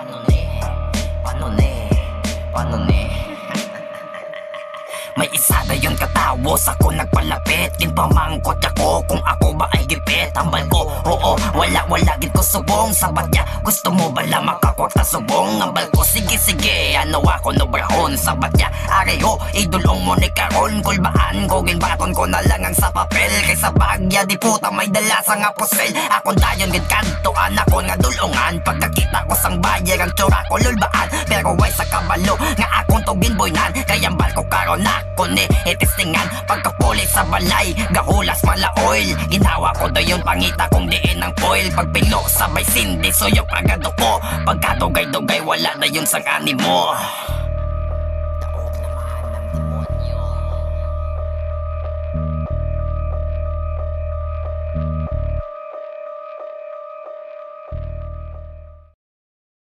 Paano ni? Paano ni? Paano ni? May isa na yun katawos, ako nagpalapit. Ginpamangkot ako kung ako ba ay gipit. Tambal ko, oo, wala gid ko subong. Sabat niya, gusto mo bala makakwak ta subong. Ambal ko, sige, ano ako no brahon. Sabat niya, areho, idulong mo ni karon. Kulbaan ko, ginbaton ko na lang ang sa papel. Kaysa bagya, di puta may dala sa nga pusel. Akong dayon gid kantoan, ako nga dulungan. Pagkakita ko sang bayer, ang tsura ko lulbaan. Pero way sa kabalo, nga akong to ginboynan. Kayambal ko karon na kundi itistingan pagkapuli sa balay, gahulas mala oil. Ginawa ko daw yung pangita kong diin ng foil. Pagpilo sabay sindi, suyok agad ako. Pagkadugay-dugay wala na yung sang animo.